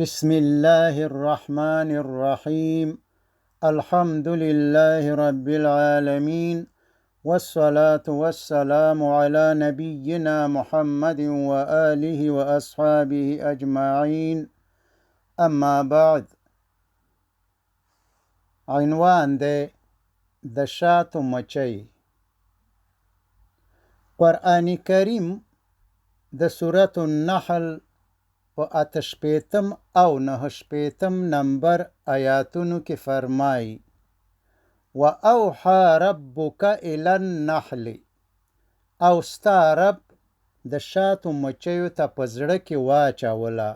بسم الله الرحمن الرحيم. الحمد لله رب العالمين، والصلاة والسلام على نبينا محمد وآله وأصحابه أجمعين. أما بعد. عنوان ده د شاتو مچۍ. قرآن کریم د سورة النحل په 88 او 89 نمبر آیاتونو کې فرمایي: وَأَوْحَى رَبُّكَ إِلَى النَّحْلِ، او ستا رب د شاتو مچیو ته په زړه کې واچوله: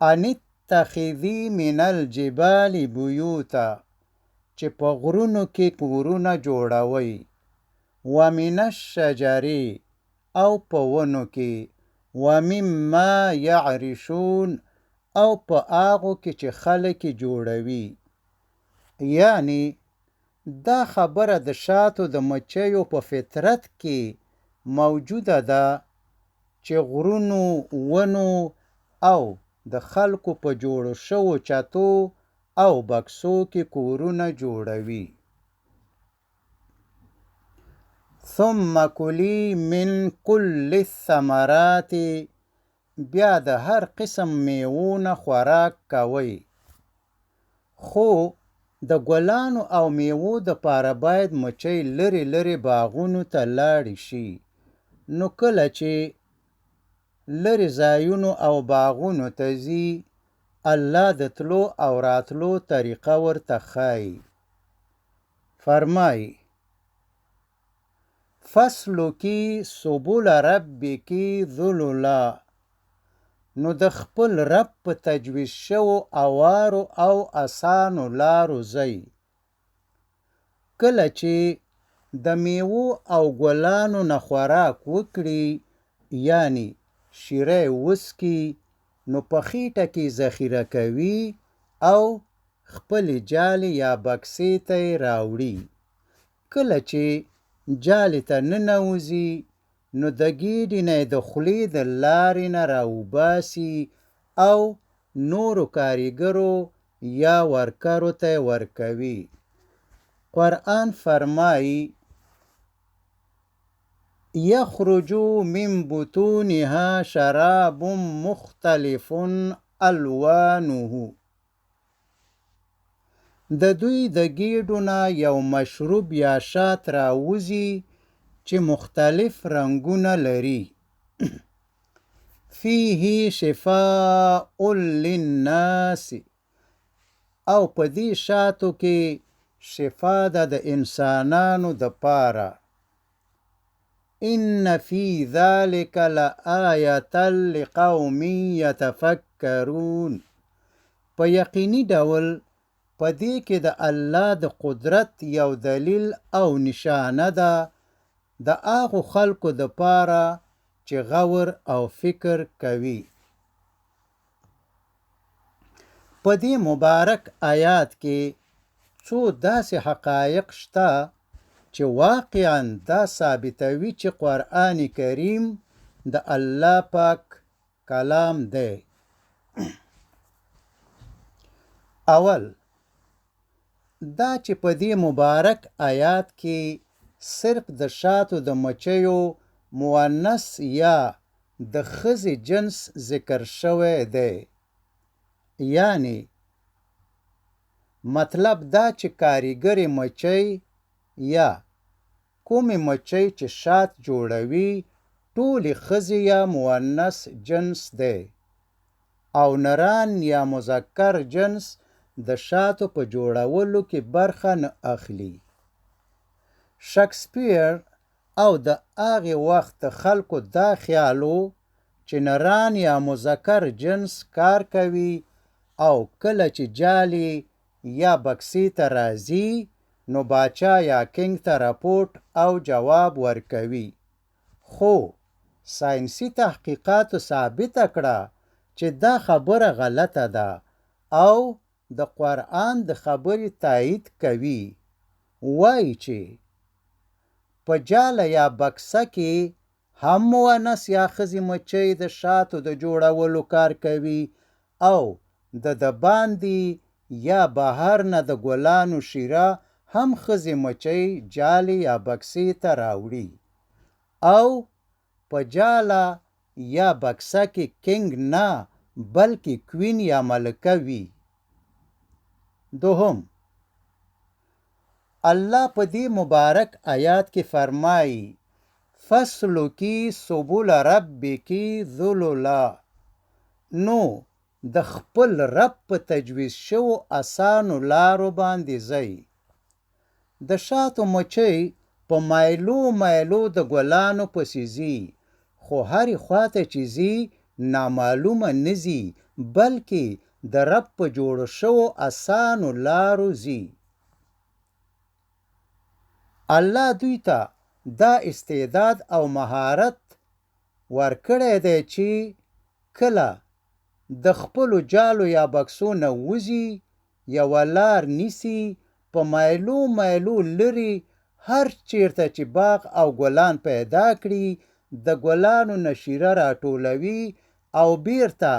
أَنِ اتَّخِذِي مِنَ الْجِبَالِ بُيُوتًا، چې په غرونو کې کورونه جوړوئ، وَمِنَ الشَّجَرِ، او په ونو کې، وَمِمَّا يَعْرِشُونَ، او په هغو کې چې خلک جوړوي. یعنی دا خبره د شاتو د مچیو په فطرت کې موجوده ده چې غرونو، ونو او د خلکو په جوړو شوو چتو او بکسو کې کورونه جوړوي. ثم کلی من کل الثمرات، بیا د هر قسم میوونه خوراک کوئ. خو د ګلانو او میوو د پاره باید مچۍ لرې لرې باغونو ته لاړې شي. نو کله چې لرې ځایونو او باغونو ته ځي، الله د تلو او راتلو طریقه ورته ښایي. فرمایي: فَاسْلُکِي سُبُلَ رَبِّکِ ذُلُلًا، نو د خپل رب په تجویز شوو اوارو او اسانو لارو ځئ. کله چې د میوو او ګلانو نه خوراک وکړي، یعنی شیره وڅکي، نو په خېټه کې ذخیره کوي او خپلې جالې یا بکسې ته یې راوړي. کله چې جالې ته ننوځي، نو د ګېډې نه د خولې د لارې نه راوباسي او نورو کاریګرو یا ورکرو ته ورکوي. قرآن فرمایي: یخرج من بطونها شراب مختلف الوانه، د دوی د ګېډو نه یو مشروب یا شات راوځي چې مختلف رنګونه لري. فیه شفاء للناس، او په دې شاتو کې شفا ده د انسانانو د پاره. ان فی ذلک لآیة لقوم یتفکرون، په یقیني ډول په دې کې د الله د قدرت یو دلیل او نشانه ده د هغو خلکو د پاره چې غور او فکر کوي. په دې مبارک آیات کې څو داسې حقایق شته چې واقعاً دا ثابتوي چې قرآن کریم د الله پاک کلام دی. اول دا چې په دې مبارک آیات کې صرف د شاتو د مچیو مؤنث یا د ښځې جنس ذکر شوی دی. یعنی مطلب دا چې کاریګرې مچۍ یا کومې مچۍ چې شات جوړوي ټولې ښځې یا مؤنث جنس دی، او نران یا مذکر جنس د شاتو په جوړولو کې برخه نه اخلي. شکسپیر او د هغې وخت خلکو دا خیال و چې نران یا مذکر جنس کار کوي، او کله چې جالې یا بکسې ته راځي، نو باچا یا کنګ ته رپورټ او جواب ورکوي. خو ساینسي تحقیقاتو ثابته کړه چې دا خبره غلطه ده او د قرآن د خبرې تایید کوي. وایي چې په جاله یا بکسه کې هم مؤنث یا ښځې مچۍ د شاتو د جوړولو کار کوي، او د باندې یا بهر نه د ګلانو شیره هم ښځې مچۍ جالې یا بکسې ته راوړي او په جاله یا بکسه کې کنګ نه بلکې کوین یا ملکه وي. دوهم، الله په دې مبارک آیات کې فرمایي فسلکی سبل ربکی ذللا، نو د خپل رب په تجویز شو اسانو لارو باندې ځئ. د شاتو مچۍ په مایلو مایلو د ګلانو پسې ځي، خو هرې خواته چې ځي نامعلومه نه ځي بلکې د رب په جوړو شوو اسانو لارو ځي. الله دوی ته دا استعداد او مهارت ورکړی دی چې کله د خپلو جالو یا بکسو نه وځي یوه لار نیسي، په مایلو مایلو لرې هر چیرته چې باغ او ګلان پیدا کړي د ګلانو نه شیره راټولوي او بیرته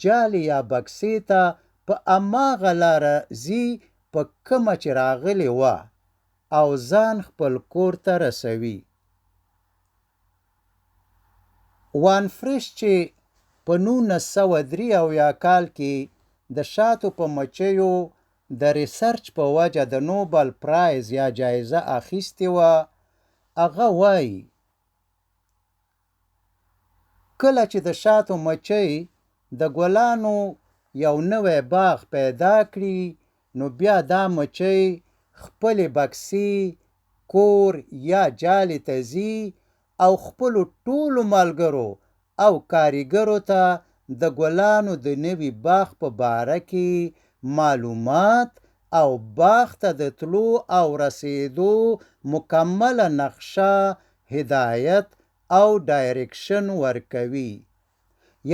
جالې یا بکسې ته په هماغه لاره ځي په کومه چې راغلې وه او ځان خپل کور ته رسوي. وان فریش چې په 1973 کال کې د شاتو په مچیو د ریسرچ په وجه د نوبل پرایز یا جایزه اخیستې وه، هغه وایي کله چې د شاتو مچۍ د ګلانو یو نوی باغ پیدا کړي نو بیا دا مچۍ خپلې بکسې، کور یا جالې ته ځي او خپلو ټولو ملګرو او کاریګرو ته د ګلانو د نوي باغ په باره کې معلومات او باغ ته د تلو او رسیدو مکمله نقشه، هدایت او ډایرکشن ورکوي.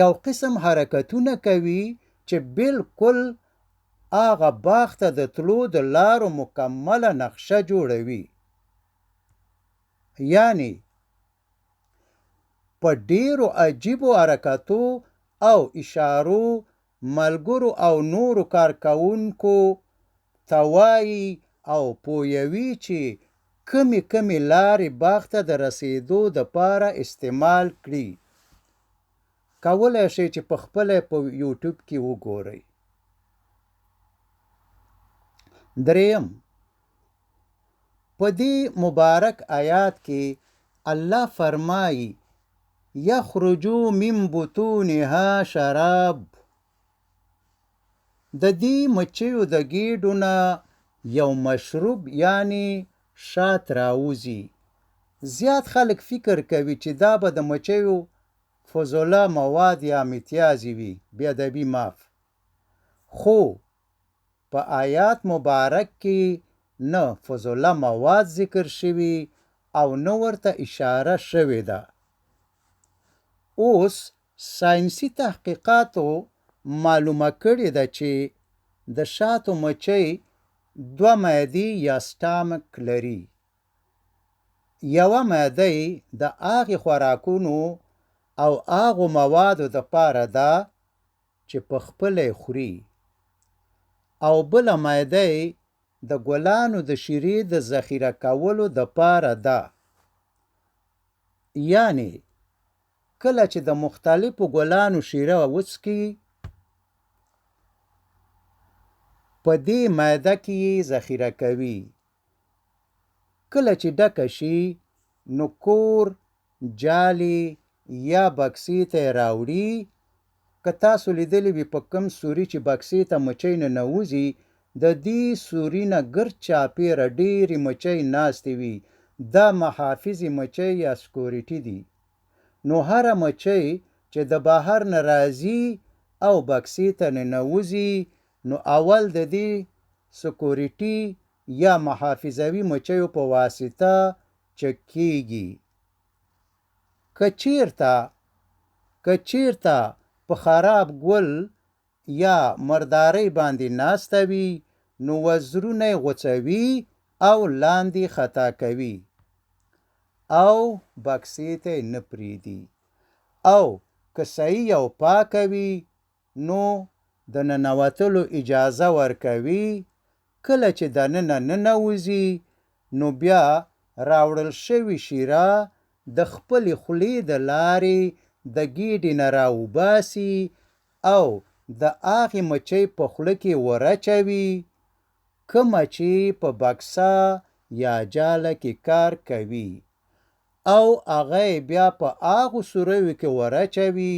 یو قسم حرکتونه کوي چې بالکل هغه باغ ته د تلو د لارو مکمله نقشه جوړوي. یعنی په ډیرو عجیبو حرکتو او اشارو ملګرو او نورو کارکوونکو ته وایي او پویوي چې کمی لارې باغ ته د رسیدو دپاره استعمال کړي. کولی شئ چې په خپله په یوټیوب کې وګورئ. دریم، په دې مبارک آیات کې الله فرمایي یخرجو من بطونها شراب، د دې مچیو د ګیډو نه یو مشروب یعنی شات راوځي. زیات خلک فکر کوي چې دا به د مچیو فضله مواد یا امتیازي وي، بیادبي معاف. خو په آیات مبارک کې نه فضله مواد ذکر شوي او نه ورته اشاره شوې ده. اوس ساینسي تحقیقاتو معلومه کړې ده چې د شاتو مچۍ 2 معدې یا سټامک لري. یوه معده یې د هغې خوراکونو او هغو موادو دپاره ده چې په خپله خوري، او بله معده یې د ګلانو د شیرې د ذخیره کولو دپاره ده. یعنی کله چې د مختلفو ګلانو شیره وڅکي په دې معده کې یې ذخیره کوي. کله چې ډکه شي نو کور، جالې یا بکسې ته یې راوړي. که تاسو لیدلی وي په کوم سوري چې بکسې ته مچۍ ننوځي د دې سوري نه ګرد چاپېره ډېرې مچۍ ناستې وي. دا محافظې مچۍ یا سکورټي دي. نو هره مچۍ چې د بهر نه راځي او بکسې ته ننوځي نو اول د دې سکورټي یا محافظوي مچیو په واسطه چک کیږي. که چیرته په خراب ګل یا مردارۍ باندې ناسته وي نو وزرونه یې غوڅوي او لاندې خطا کوي او بکسې ته یې نه پرېږدي. او که صحیح او پاکه وي نو د ننوتلو اجازه ورکوي. کله چې دننه ننوځي نو بیا راوړل شوې شیره د خپلې خولې د لارې د ګیډې نه راوباسي او د هغې مچۍ په خوله کې ورچوي، کومه چې په بکسه یا جاله کې کار کوي، او هغه بیا په هغو سوریو کې ورچوي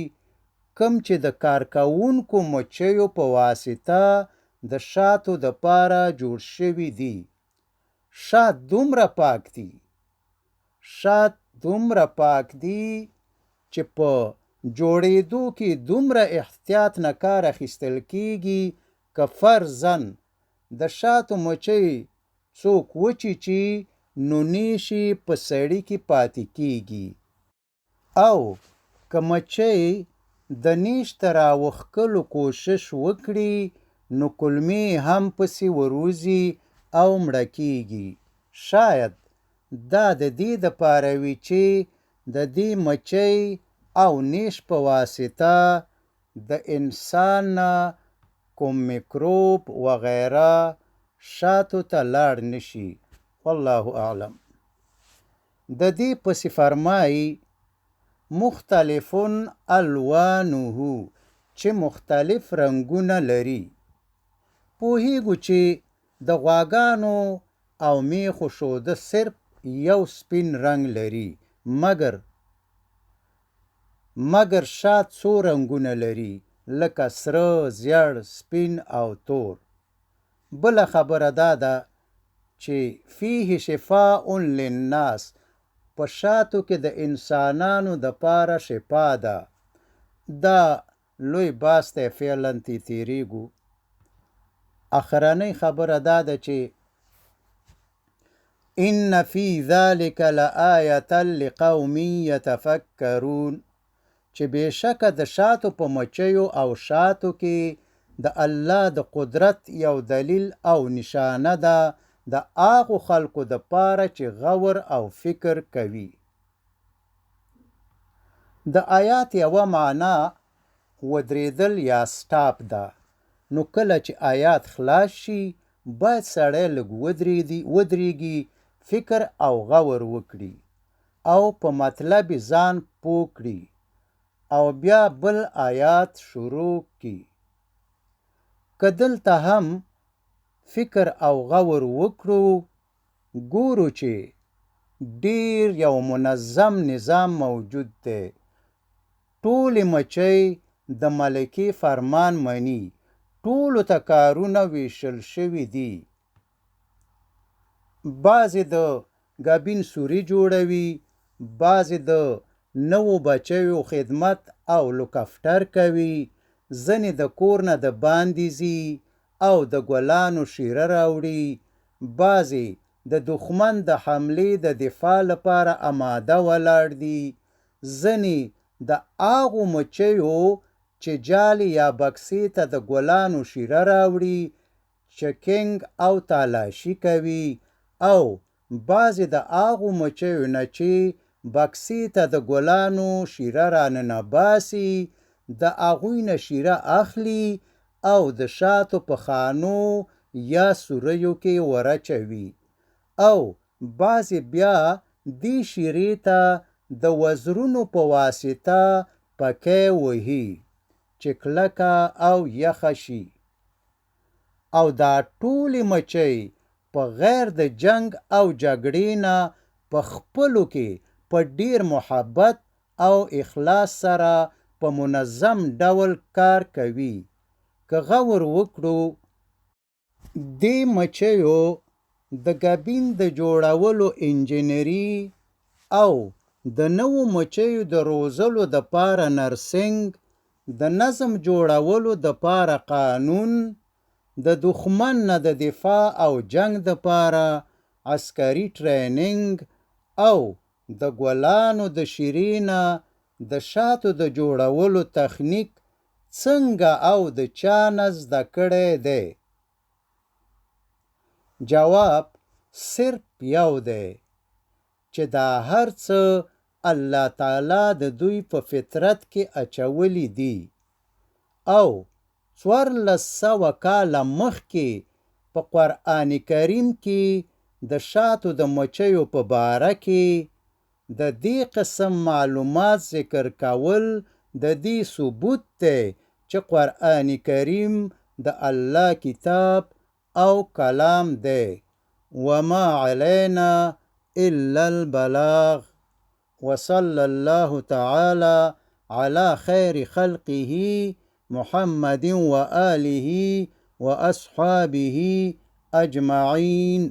کوم چې د کارکوونکو مچیو په واسطه د شاتو دپاره جوړ شوي دي. شات دومره پاک دي چې په جوړېدو کې دومره احتیاط نه کار اخیستل کیږي که فرضاً د شاتو مچۍ څوک وچیچي نو نیشي په سړي کې پاتې کیږي، او که مچۍ د نیش ته راوښکلو کوشش وکړي نو کلمې هم پسې وروځي او مړه کیږي. شاید دا د دې دپاره وي چې د دې مچۍ او نیش په واسطه د انسان نه کوم میکروب وغیره شاتو ته لاړ نشي. والله اعلم. د دې پسې فرمایي مختلفون الوانه چې مختلف رنگونه لري. پوهیږو چې د غواګانو او میخو شوده صرف یو سپین رنگ لري، مګر شات څو رنگونه لري لکه سره، زیړ، سپین او تور. بله خبره دا ده چې فيه شفاء للناس، په شاتو کې د انسانانو دپاره شفا ده. دا لوی باس دی، فعلا تیریږو. اخرنۍ خبره دا ده چې ان فی ذلک لآیة لقوم یتفکرون، چې بېشکه د شاتو په مچیو او شاتو کې د الله د قدرت یو دلیل او نشانه ده د هغو خلکو دپاره چې غور او فکر کوي. د آیات یوه معنا ودرېدل یا سټاپ ده. نو کله چې آیات خلاص شي باید سړی لږ ودرېږي، فکر او غور وکړي او په مطلب ځان پوه کړي او بیا بل آیات شروع کړي. که دلته هم فکر او غور وکړو ګورو چې ډیر یو منظم نظام موجود دی. ټولې مچۍ د ملکې فرمان مني، ټولو ته کارونه ویشل شوي دي. بعضې د ګابین سوري جوړوي، بعضې د نوو بچیو خدمت او لوکفتر کوي، ځنې د کور نه د باندې ځي او د ګلانو شیره راوړي، بعضې د دښمن د حملې د دفاع لپاره اماده ولاړ دي، ځنې د هغو مچیو چې جالې یا بکسې ته د ګلانو شیره راوړي چکینګ او تالاشي کوي، او بعضې د هغو مچیو نه چې بکسې ته د ګلانو شیره راننه باسي د هغوی نه شیره اخلي او د شاتو په خانو یا سوریو کې ورچوي، او بعضې بیا دې شیرې ته د وزرونو په واسطه پکۍ وهي چې کلکه او یخه شي. او دا ټولې مچۍ په غیر د جنگ او جګړې نه په خپلو کې په ډیر محبت او اخلاص سره په منظم ډول کار کوي. که غور وکړو دې مچیو د ګابین د جوړولو انجینري او د نوو مچیو د روزلو دپاره نرسنګ، د نظم جوړولو دپاره قانون، د دښمن نه د دفاع او جنگ دپاره عسکري ټریننګ، او د ګلانو د شیرې نه د شاتو د جوړولو تخنیک څنګه او د چا نه زده کړی دی. جواب صرف یو دی چې دا هر څه الله تعالی د دوی په فطرت کې اچولی دي، او 1400 کاله مخکې په قرآن کریم کې د شاتو د مچیو په باره کې د دې قسم معلومات ذکر کول د دې ثبوت دی چې قرآن کریم د الله کتاب او کلام دی. وما علینا الا البلاغ. وصلى الله تعالى على خير خلقه محمد وآله وأصحابه أجمعين.